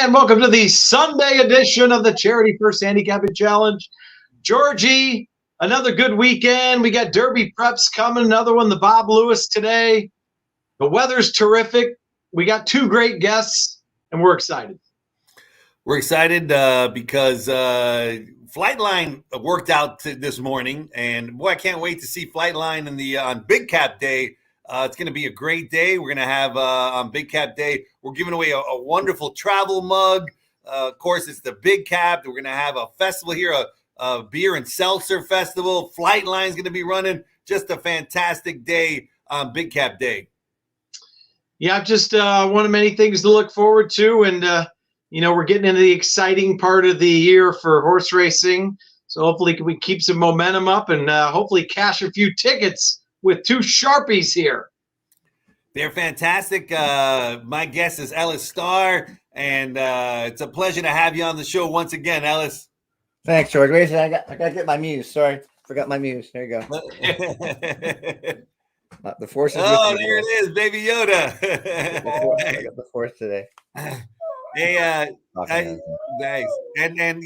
And welcome to the Sunday edition of the Charity First Handicapping Challenge. Georgie, another good weekend. We got Derby preps coming, another one, the Bob Lewis today. The weather's terrific. We got two great guests, and we're excited. We're excited because Flightline worked out this morning, and boy, I can't wait to see Flightline on Big Cap Day. It's going to be a great day. We're going to have on Big Cap Day, we're giving away a wonderful travel mug. Of course, it's the Big Cap. We're going to have a festival here, a beer and seltzer festival. Flightline's going to be running. Just a fantastic day on Big Cap Day. Yeah, just one of many things to look forward to. And, we're getting into the exciting part of the year for horse racing. So hopefully we keep some momentum up and hopefully cash a few tickets with two Sharpies here. They're fantastic. My guest is Ellis Starr, and it's a pleasure to have you on the show once again, Ellis. Thanks, George. Wait a second. I got to get my muse. Sorry, forgot my muse. There you go. The force is oh, there it is, Baby Yoda. I got the force today. Hey, thanks. And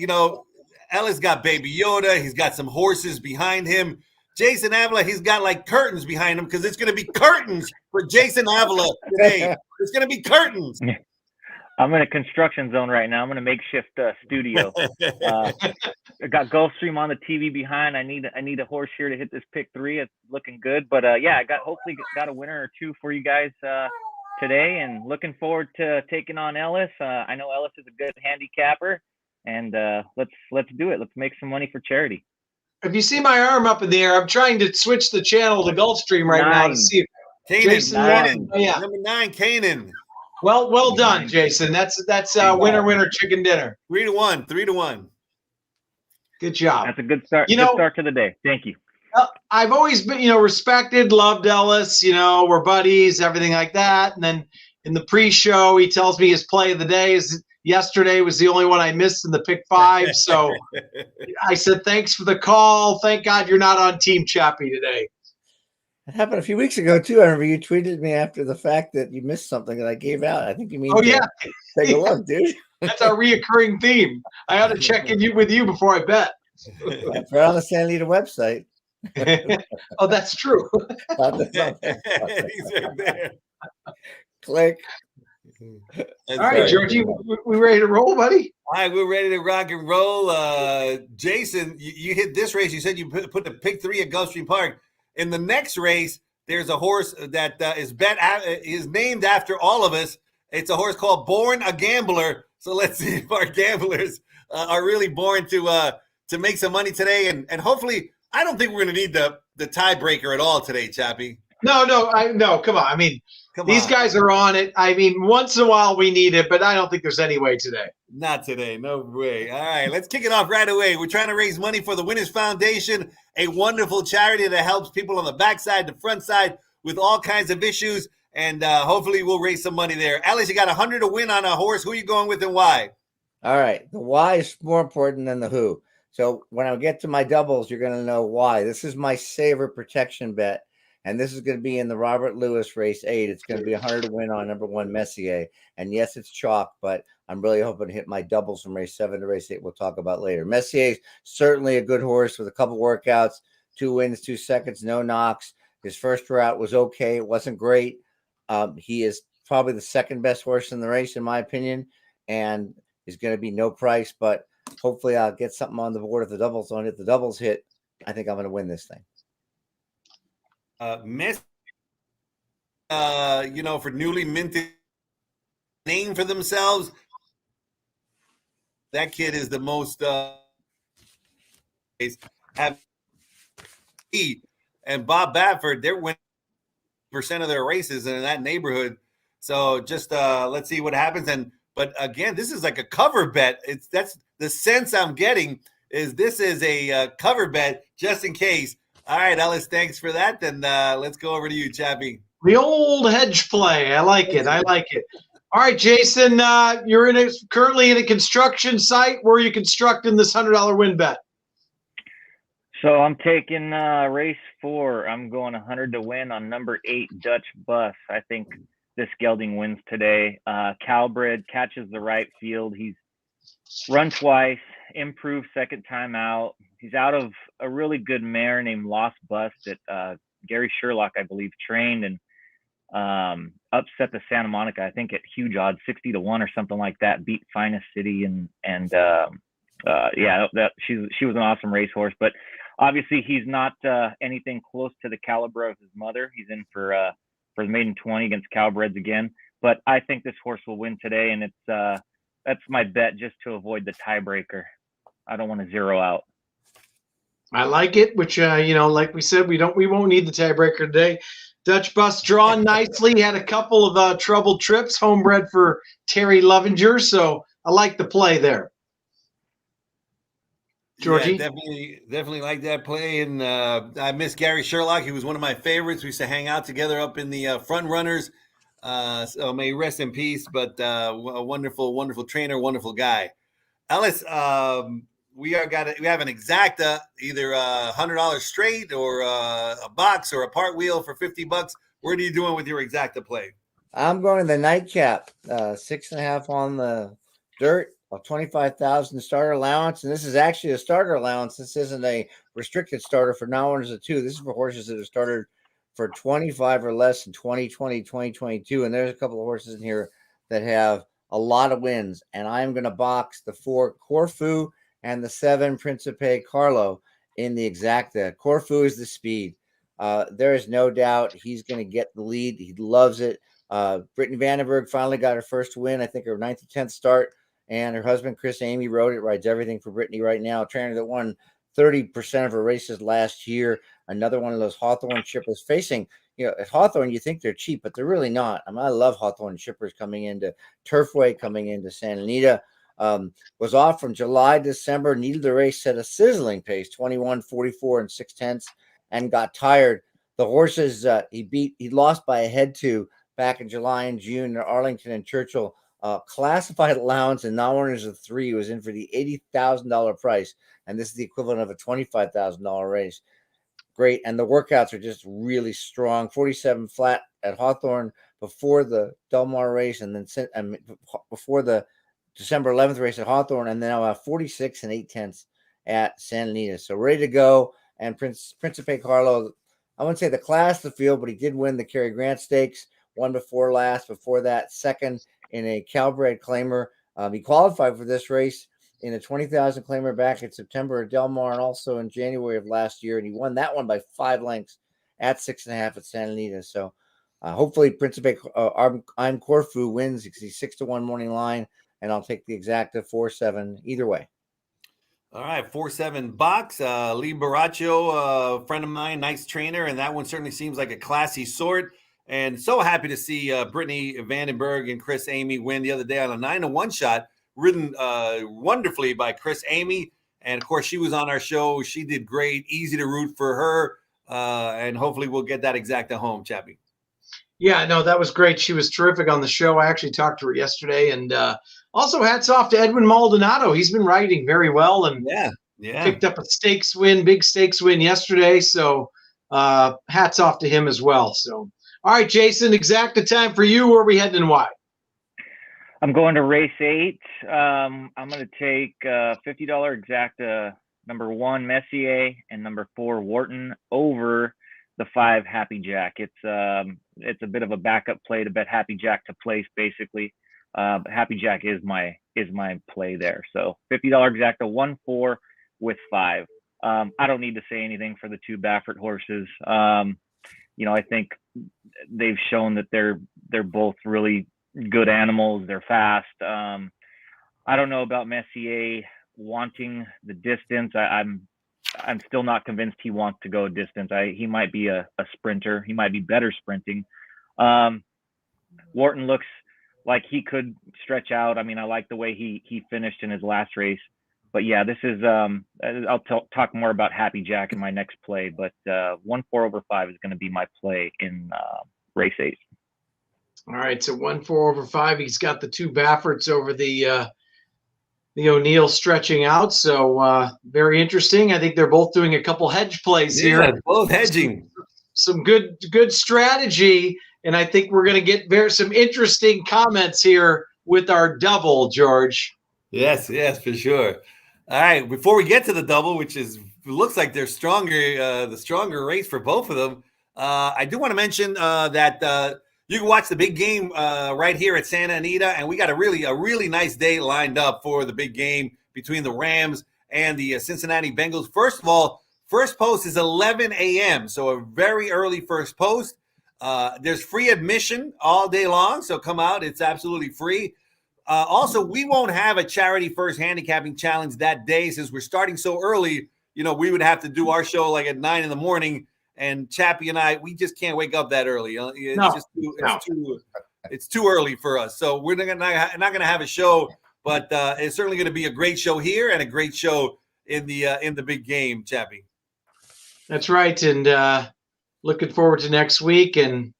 Ellis got Baby Yoda. He's got some horses behind him. Jason Avila, he's got like curtains behind him because it's going to be curtains for Jason Avila today. It's going to be curtains. I'm in a construction zone right now. I'm in a makeshift studio. I got Gulfstream on the TV behind. I need a horse here to hit this pick 3. It's looking good. But I hopefully got a winner or two for you guys today, and looking forward to taking on Ellis. I know Ellis is a good handicapper, and let's do it. Let's make some money for charity. If you see my arm up in the air, I'm trying to switch the channel to Gulfstream right now to see if Jason Kanan. Oh, yeah. Number 9, Kanan. Well done, Jason. That's winner chicken dinner. 3-1. 3-1. Good job. That's a good start. Good start to the day. Thank you. I've always been, respected, loved Ellis. We're buddies, everything like that. And then in the pre-show, he tells me his play of the day is yesterday was the only one I missed in the pick 5. So I said, thanks for the call. Thank God you're not on Team Chappy today. It happened a few weeks ago, too. I remember you tweeted me after the fact that you missed something that I gave out. I think you mean take a look, dude. That's our reoccurring theme. I ought to check in with you before I bet. That's right on the San Anita website. Oh, that's true. He's right there. Click. All right, Georgie, we ready to roll, buddy? All right, we're ready to rock and roll. Jason, you hit this race. You said you put the pick 3 at Gulfstream Park. In the next race, there's a horse that is named after all of us. It's a horse called Born a Gambler. So let's see if our gamblers are really born to make some money today. And hopefully, I don't think we're going to need the tiebreaker at all today, Chappy. No, come on. I mean, these guys are on it. I mean, once in a while we need it, but I don't think there's any way today. Not today. No way. All right, let's kick it off right away. We're trying to raise money for the Winners Foundation, a wonderful charity that helps people on the backside, the front side with all kinds of issues, and hopefully we'll raise some money there. Alice, you got 100 to win on a horse. Who are you going with and why? All right. The why is more important than the who. So when I get to my doubles, you're going to know why. This is my saver protection bet. And this is going to be in the Robert Lewis race 8. It's going to be 100 to win on number 1 Messier. And yes, it's chalk, but I'm really hoping to hit my doubles from race 7 to race 8. We'll talk about later. Messier's certainly a good horse with a couple workouts, 2 wins, 2 seconds, no knocks. His first route was okay. It wasn't great. He is probably the second best horse in the race, in my opinion, and is going to be no price. But hopefully I'll get something on the board if the doubles don't hit. The doubles hit, I think I'm going to win this thing. Messi, for newly minted name for themselves. That kid is the most and Bob Baffert, they're winning % of their races in that neighborhood. So just let's see what happens. But again, this is like a cover bet. That's the sense I'm getting is this is a cover bet just in case. All right, Ellis, thanks for that. Then let's go over to you, Chappy. The old hedge play. I like it. All right, Jason, you're currently in a construction site. Where are you constructing this $100 win bet? So I'm taking race 4. I'm going 100 to win on number 8 Dutch Bus. I think this gelding wins today. Calbred catches the right field. He's run twice, improved second time out. He's out of a really good mare named Lost Bust that Gary Sherlock, I believe, trained and upset the Santa Monica, I think at huge odds, 60-1 or something like that. Beat Finest City and she was an awesome racehorse. But obviously, he's not anything close to the caliber of his mother. He's in for the maiden 20 against Calbreds again. But I think this horse will win today, and that's my bet just to avoid the tiebreaker. I don't want to zero out. I like it, which like we said, we won't need the tiebreaker today. Dutch Bus drawn nicely. Had a couple of troubled trips, homebred for Terry Lovinger, so I like the play there. Georgie? Yeah, definitely like that play. And I miss Gary Sherlock. He was one of my favorites. We used to hang out together up in the front runners. So may he rest in peace. But a wonderful, wonderful trainer, wonderful guy. Ellis, we have an Exacta, either $100 straight or a box or a part wheel for $50. What are you doing with your Exacta play? I'm going the nightcap, 6.5 on the dirt. 25,000 starter allowance, and this is actually a starter allowance. This isn't a restricted starter for non-owners of 2. This is for horses that are started for 25 or less in 2020, 2022, and there's a couple of horses in here that have a lot of wins, and I'm going to box the 4 Corfu and the 7 Principe Carlo in the Exacta. Corfu is the speed. There is no doubt he's going to get the lead. He loves it. Brittany Vandenberg finally got her first win, I think her 9th or 10th start. And her husband, Chris Amy, rode it, rides everything for Brittany right now. A trainer that won 30% of her races last year. Another one of those Hawthorne shippers facing, at Hawthorne, you think they're cheap, but they're really not. I mean, I love Hawthorne shippers coming into Turfway, coming into Santa Anita. Was off from July, December, needed the race, set a sizzling pace, 21, 44, and 6/10, and got tired. The horses he lost by a head to back in July and June at Arlington and Churchill. Classified allowance and non-owners of 3 was in for the $80,000 price, and this is the equivalent of a $25,000 race. Great, and the workouts are just really strong. 47 flat at Hawthorne before the Del Mar race, and then before the December 11th race at Hawthorne, and then I'll have 46 and 8/10 at Santa Anita. So ready to go. And Principe Carlo, I wouldn't say the class of the field, but he did win the Cary Grant Stakes, won before last. Before that, second in a Calbred claimer. He qualified for this race in a 20,000 claimer back in September at Del Mar and also in January of last year. And he won that one by 5 lengths at 6.5 at Santa Anita. So hopefully Principe I'm Corfu wins. He's 6-1 morning line, and I'll take the Exacta 4-7 either way. All right, 4-7 box. Lee Baraccio, friend of mine, nice trainer, and that one certainly seems like a classy sort. And so happy to see Brittany Vandenberg and Chris Amy win the other day on a 9-1 shot, ridden wonderfully by Chris Amy. And of course, she was on our show. She did great, easy to root for her. And hopefully we'll get that Exacta home, Chappy. Yeah, no, that was great. She was terrific on the show. I actually talked to her yesterday. And also hats off to Edwin Maldonado. He's been riding very well and picked up a big stakes win yesterday. So hats off to him as well. So. All right, Jason, Exacta time for you. Where are we heading and why? I'm going to race 8. I'm going to take $50 Exacta, number 1 Messier and number 4 Wharton over the 5 Happy Jack. It's a bit of a backup play to bet Happy Jack to place, basically. Happy Jack is my play there. So $50 Exacta, 1-4 with 5. I don't need to say anything for the 2 Baffert horses. I think they've shown that they're both really good animals. They're fast. I don't know about Messier wanting the distance. I'm still not convinced he wants to go distance. He might be a sprinter. He might be better sprinting. Wharton looks like he could stretch out. I mean, I like the way he finished in his last race. But yeah, this is I'll talk more about Happy Jack in my next play. But 1-4 over 5 is going to be my play in race 8. All right, so 1-4 over 5. He's got the 2 Bafferts over the O'Neill stretching out. So very interesting. I think they're both doing a couple hedge plays here. Both hedging. Some good strategy. and I think we're going to get some interesting comments here with our double, George. Yes, for sure. All right, before we get to the double, which looks like they're stronger, the stronger race for both of them. I do want to mention that you can watch the big game right here at Santa Anita, and we got a really nice day lined up for the big game between the Rams and the Cincinnati Bengals. First of all, first post is 11 a.m., so a very early first post. There's free admission all day long, so come out. It's absolutely free. Also, we won't have a charity first handicapping challenge that day since we're starting so early. You know, we would have to do our show like at 9 a.m, and Chappy and I, we just can't wake up that early. It's too early for us. So we're not going to have a show, but it's certainly going to be a great show here and a great show in the big game, Chappy. That's right, and looking forward to next week. And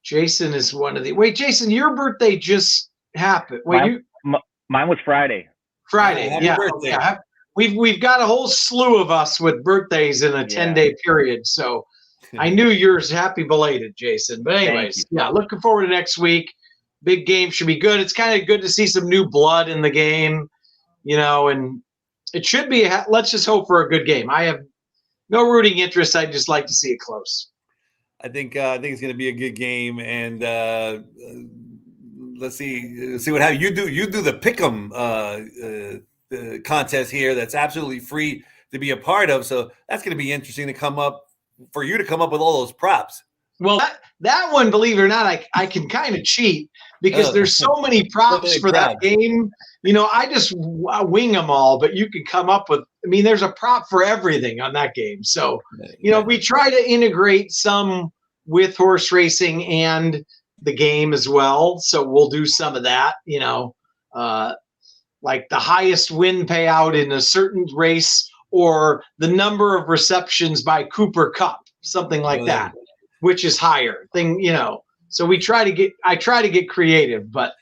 Jason is one of the. Wait, Jason, your birthday just happened. Wait, mine was Friday. Friday, yeah. We've got a whole slew of us with birthdays in a 10-day period. So I knew yours. Happy belated, Jason. But anyways, looking forward to next week. Big game should be good. It's kind of good to see some new blood in the game, you know, and it should be. Let's just hope for a good game. I have no rooting interest. I'd just like to see it close. I think it's going to be a good game, and let's see what happens. You do the pick'em contest here. That's absolutely free to be a part of. So that's going to be interesting to come up with all those props. Well, that one, believe it or not, I can kind of cheat because there's so many props for that game. You know, I just wing them all, but you can come up with. I mean, there's a prop for everything on that game. So, you know, we try to integrate some with horse racing and the game as well. So we'll do some of that, you know, like the highest win payout in a certain race or the number of receptions by Cooper Cup, something like that, which is higher thing, you know. So I try to get creative, but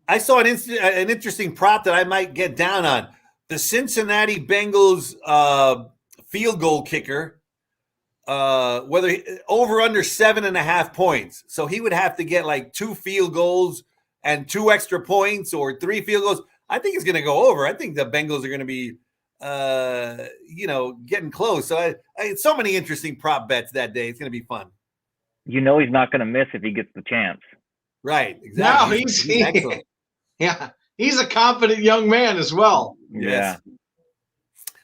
I saw an interesting prop that I might get down on. The Cincinnati Bengals field goal kicker, whether over under 7.5 points. So he would have to get like 2 field goals and 2 extra points or 3 field goals. I think it's going to go over. I think the Bengals are going to be, getting close. So so many interesting prop bets that day. It's going to be fun. You know, he's not going to miss if he gets the chance. Right. Exactly. No, he's excellent. Yeah. He's a confident young man as well. Yes. Yeah.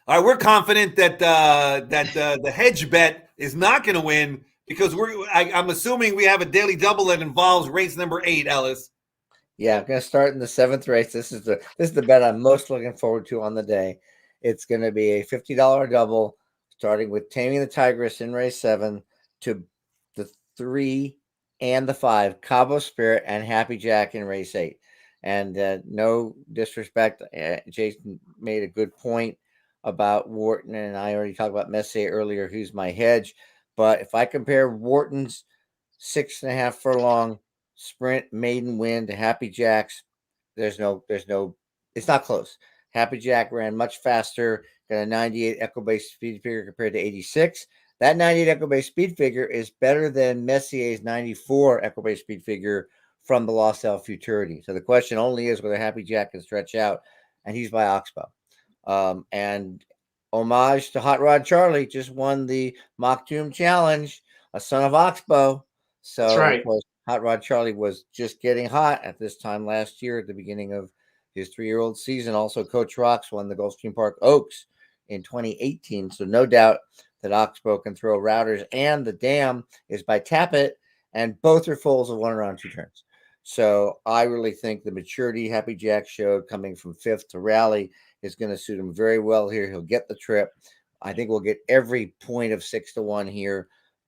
All right, we're confident that the hedge bet is not going to win because I'm assuming we have a daily double that involves race number 8, Ellis. Yeah, I'm going to start in the 7th race. This is the bet I'm most looking forward to on the day. It's going to be a $50 double, starting with Taming the Tigress in race 7 to the 3 and the 5, Cabo Spirit and Happy Jack in race 8. And no disrespect, Jason made a good point about Wharton, and I already talked about Messier earlier, who's my hedge. But if I compare Wharton's 6.5 furlong sprint maiden win to Happy Jack's, it's not close. Happy Jack ran much faster, got a 98 echo-based speed figure compared to 86. That 98 echo-based speed figure is better than Messier's 94 echo-based speed figure from the Lost Elf Futurity. So the question only is whether Happy Jack can stretch out, and he's by Oxbow. And homage to Hot Rod Charlie, just won the Mock Tomb Challenge, a son of Oxbow. So that's right. Of course, Hot Rod Charlie was just getting hot at this time last year at the beginning of his 3-year-old season. Also, Coach Rocks won the Gulfstream Park Oaks in 2018. So no doubt that Oxbow can throw routers, and the dam is by Tappet, and both are foals of 1 around 2 turns. So I really think the maturity Happy Jack showed coming from 5th to rally is going to suit him very well here. He'll get the trip. I think we'll get every point of 6-1 here.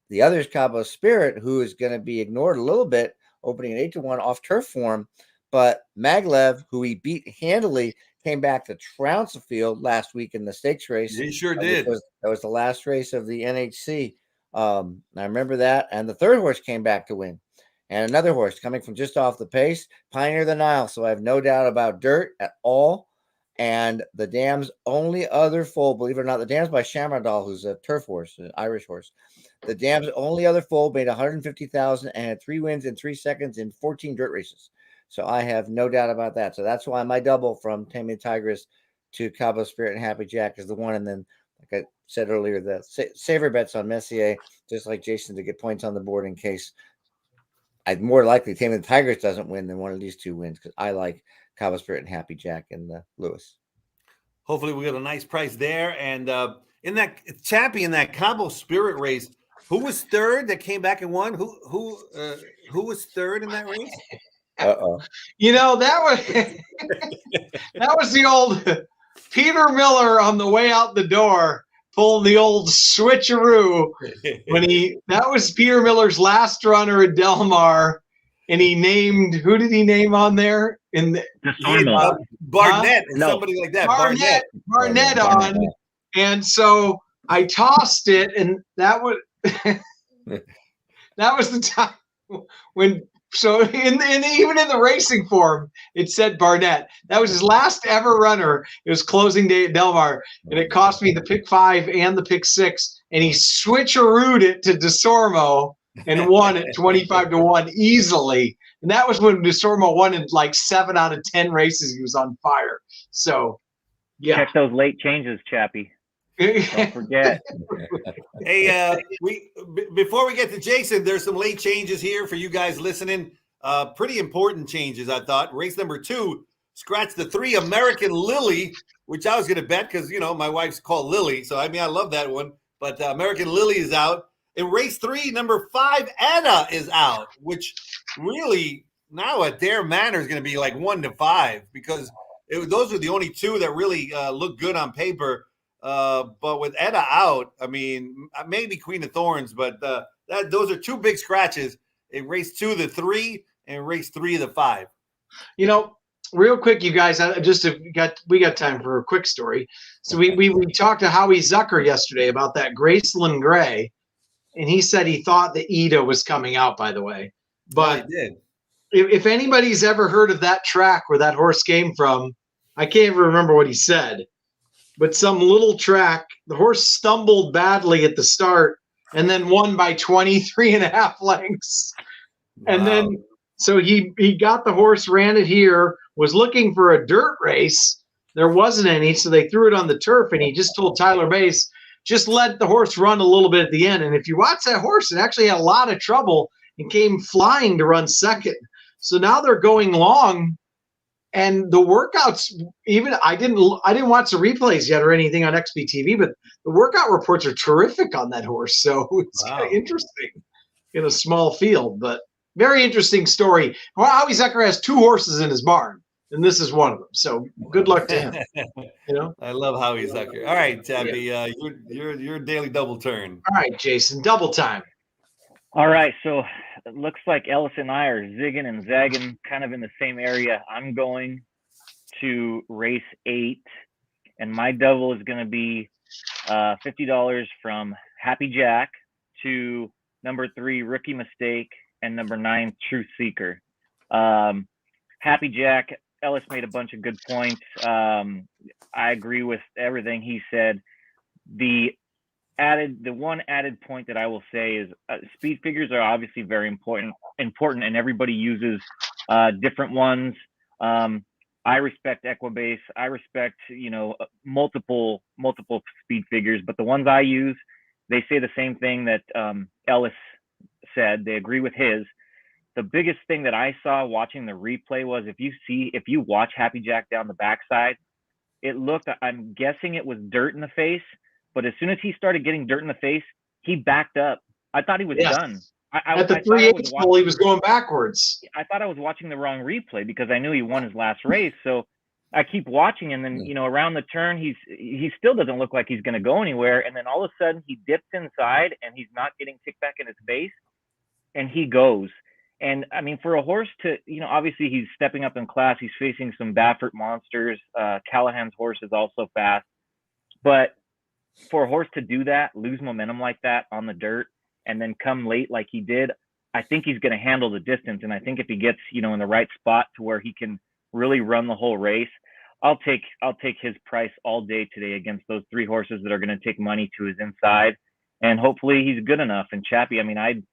The other is Cabo Spirit, who is going to be ignored a little bit, opening at 8-1 off turf form. But Maglev, who he beat handily, came back to trounce the field last week in the stakes race. He sure did. That was the last race of the NHC. I remember that. And the 3rd horse came back to win. And another horse coming from just off the pace, Pioneer the Nile. So I have no doubt about Dirt at all. And the dam's only other foal, believe it or not, the dam's by Shamardal, who's a turf horse, an Irish horse. The dam's only other foal made 150,000 and had 3 wins in 3 seconds in 14 dirt races. So I have no doubt about that. So that's why my double from Taming the Tigress to Cabo Spirit and Happy Jack is the one. And then, like I said earlier, the saver bets on Messier, just like Jason, to get points on the board in case I'd more likely Taming the Tigress doesn't win than one of these 2 wins, because I like Cabo Spirit and Happy Jack and the Lewis. Hopefully we get a nice price there. And in that Chappy, in that Cabo Spirit race, who was third that came back and won? Who was third in that race? You know, that was the old Peter Miller on the way out the door pulling the old switcheroo that was Peter Miller's last runner at Del Mar, and he named, who did he name on there? Barnett or somebody like that. Barnett on. And so I tossed it, and that was that was the time when. So even in the racing form, it said Barnett. That was his last ever runner. It was closing day at Del Mar, and it cost me the pick 5 and the pick 6. And he switcherooed it to DeSormo and won at 25-1 easily. And that was when DeSormo won in like 7 out of 10 races. He was on fire. So, yeah. Check those late changes, Chappy. Don't forget. Hey, before we get to Jason, there's some late changes here for you guys listening. Pretty important changes, I thought. Race number 2, scratch the 3 American Lily, which I was going to bet because, you know, my wife's called Lily. So, I mean, I love that one. But American Lily is out. In race 3, number 5, Etta is out, which really now at Dare Manor is going to be like 1 to 5 because those are the only 2 that really look good on paper. But with Etta out, I mean, maybe Queen of Thorns, but those are 2 big scratches. In race 2, the 3, and race 3, the 5. You know, real quick, you guys, we got time for a quick story. So we talked to Howie Zucker yesterday about that Graceland Gray, and he said he thought the Ida was coming out, by the way. But if anybody's ever heard of that track where that horse came from, I can't even remember what he said. But some little track, the horse stumbled badly at the start and then won by 23.5 lengths. Wow. And then, so he got the horse, ran it here, was looking for a dirt race. There wasn't any, so they threw it on the turf, and he just told Tyler Bass, just let the horse run a little bit at the end. And if you watch that horse, it actually had a lot of trouble and came flying to run second. So now they're going long. And the workouts, even I didn't watch the replays yet or anything on XBTV, but the workout reports are terrific on that horse. So it's kind of interesting in a small field, but very interesting story. Howie Zucker has 2 horses in his barn, and this is one of them. So good luck to him. You know, I love Howie Zucker. All right, Chappy, your daily double turn. All right, Jason, double time. All right, so it looks like Ellis and I are zigging and zagging kind of in the same area. I'm going to race 8, and my double is going to be $50 from Happy Jack to number 3, Rookie Mistake, and number 9, Truth Seeker. Happy Jack, Ellis made a bunch of good points. I agree with everything he said. The one added point that I will say is speed figures are obviously very important, and everybody uses different ones. I respect Equibase. I respect, multiple speed figures, but the ones I use, they say the same thing that Ellis said. They agree with his. The biggest thing that I saw watching the replay was if you watch Happy Jack down the backside, it looked, I'm guessing it was dirt in the face. But as soon as he started getting dirt in the face, he backed up. I thought he was done. At the 3/8 pole, he was going backwards. I thought I was watching the wrong replay because I knew he won his last race. So I keep watching, and then around the turn, he still doesn't look like he's going to go anywhere. And then all of a sudden, he dips inside, and he's not getting kicked back in his face, and he goes. And I mean, for a horse to, obviously he's stepping up in class. He's facing some Baffert monsters. Callahan's horse is also fast, but for a horse to do that, lose momentum like that on the dirt, and then come late like he did, I think he's going to handle the distance. And I think if he gets, in the right spot to where he can really run the whole race, I'll take his price all day today against those 3 horses that are going to take money to his inside, and hopefully he's good enough. And Chappy, I mean, I'd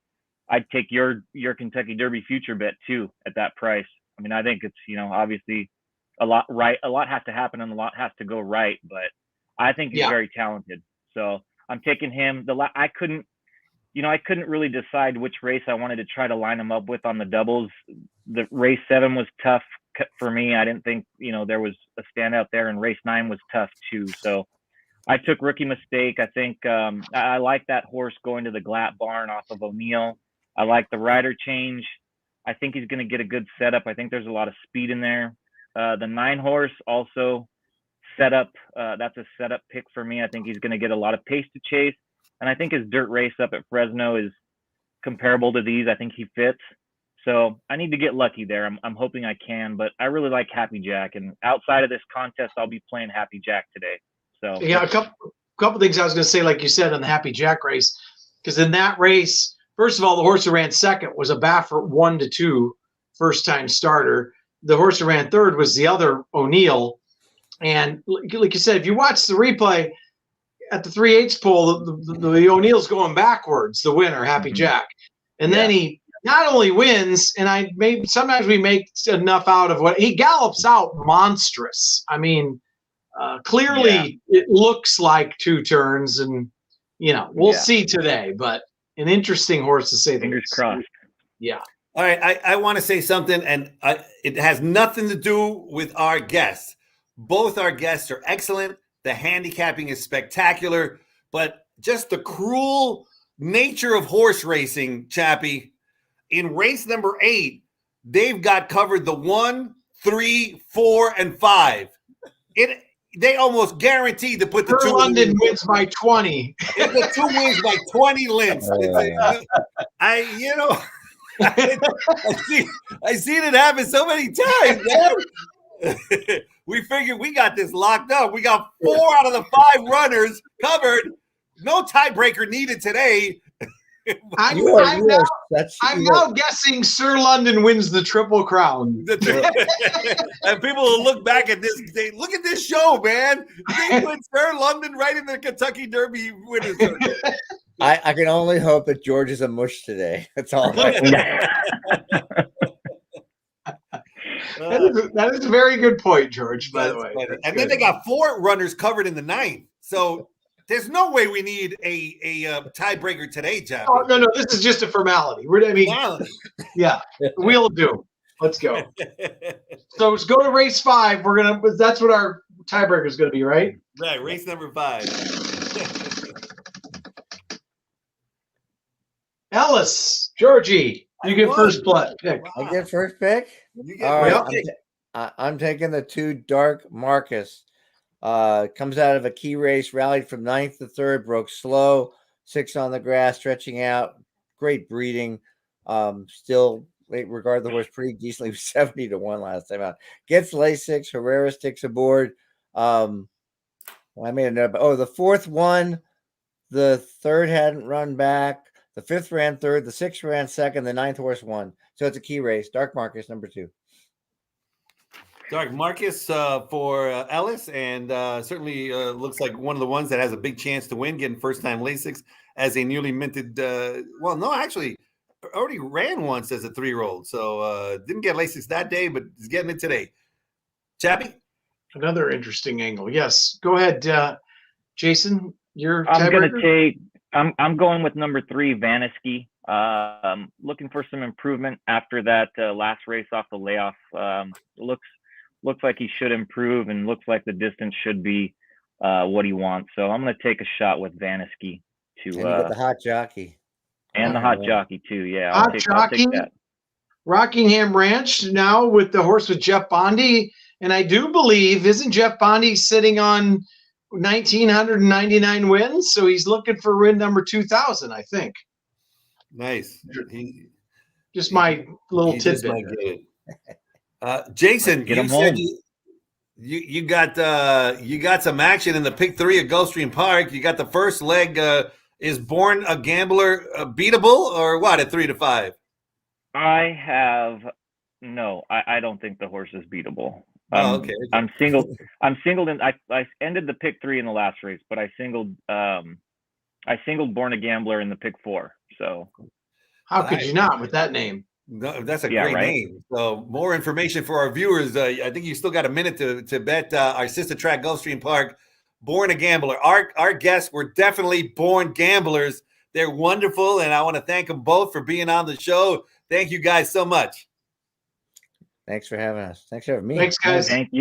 take your Kentucky Derby future bet too at that price. I mean, I think it's, obviously a lot has to happen and a lot has to go right, but I think he's very talented. So I'm taking him. I couldn't really decide which race I wanted to try to line him up with on the doubles. The race 7 was tough for me. I didn't think, there was a standout there, and race 9 was tough too. So I took Rookie Mistake. I think I like that horse going to the Glatt barn off of O'Neill. I like the rider change. I think he's going to get a good setup. I think there's a lot of speed in there. The 9 horse also setup. That's a setup pick for me. I think he's going to get a lot of pace to chase. And I think his dirt race up at Fresno is comparable to these. I think he fits. So I need to get lucky there. I'm hoping I can, but I really like Happy Jack. And outside of this contest, I'll be playing Happy Jack today. So yeah, a couple things I was going to say, like you said, on the Happy Jack race, because in that race, first of all, the horse who ran second was a Baffert 1-2 first-time starter. The horse who ran third was the other O'Neill. And like you said, if you watch the replay at the 3/8 pole, the O'Neill's going backwards, the winner, Happy Jack. And then he not only wins, and sometimes we make enough out of what he gallops out monstrous. I mean, clearly it looks like 2 turns, and we'll see today, but an interesting horse to say the fingers least. Crossed. Yeah. All right, I want to say something, and it has nothing to do with our guests. Both our guests are excellent. The handicapping is spectacular, but just the cruel nature of horse racing, Chappy. In race number 8, they've got covered the 1, 3, 4, and 5. They almost guaranteed to put the 2 London wins by 20. The 2 wins by 20 lengths. I seen it happen so many times, man. We figured we got this locked up. We got 4 out of the 5 runners covered. No tiebreaker needed today. I'm now guessing Sir London wins the Triple Crown. And people will look back at this and say, look at this show, man. They put Sir London right in the Kentucky Derby winners. I can only hope that George is a mush today. That's all. That is a very good point, George, by the way. And then they got 4 runners covered in the 9th. So there's no way we need a tiebreaker today, Jeff. Oh, no. This is just a formality. Yeah, we'll do. Let's go. So let's go to race 5. That's what our tiebreaker is going to be, right? Right, race number 5. Ellis, Georgie, you get first pick. I get first pick. All right, I'm taking the 2 Dark Marcus. Comes out of a key race, rallied from 9th to 3rd, broke slow, 6 on the grass, stretching out, great breeding. Still, regard the horse pretty decently, 70-1 last time out. Gets Lasix, Herrera sticks aboard. I made a note. The 4th won, the 3rd hadn't run back, the 5th ran 3rd, the 6th ran 2nd, the 9th horse won. So it's a key race. Dark Marcus, number 2. Dark Marcus for Ellis, and certainly looks like one of the ones that has a big chance to win, getting first-time Lasix as a newly minted. Actually, already ran once as a 3-year-old, so didn't get Lasix that day, but is getting it today. Chappy? Another interesting angle. Yes, go ahead, Jason. I'm going with number 3, Vanisky. Looking for some improvement after that last race off the layoff. Looks like he should improve, and looks like the distance should be what he wants. So I'm going to take a shot with Vanisky And you get the hot jockey. And the hot jockey too. Yeah, I'll take that. Rockingham Ranch now with the horse with Jeff Bondy, and I do believe, isn't Jeff Bondy sitting on 1,999 wins? So he's looking for win number 2,000, I think. Nice. My little tidbit. Jason, you said you got some action in the pick 3 at Gulfstream Park. You got the first leg. Is Born a Gambler beatable or what at 3-5? I don't think the horse is beatable. Okay. I'm singled. I'm singled, and I ended the pick 3 in the last race, but I singled Born a Gambler in the pick 4. So How could you not with that name? No, that's a Yeah, great right? name. So more information for our viewers. I think you still got a minute to bet our sister track, Gulfstream Park, Born a Gambler. Our guests were definitely born gamblers. They're wonderful, and I want to thank them both for being on the show. Thank you guys so much. Thanks for having us. Thanks for having me. Thanks, guys. Thank you.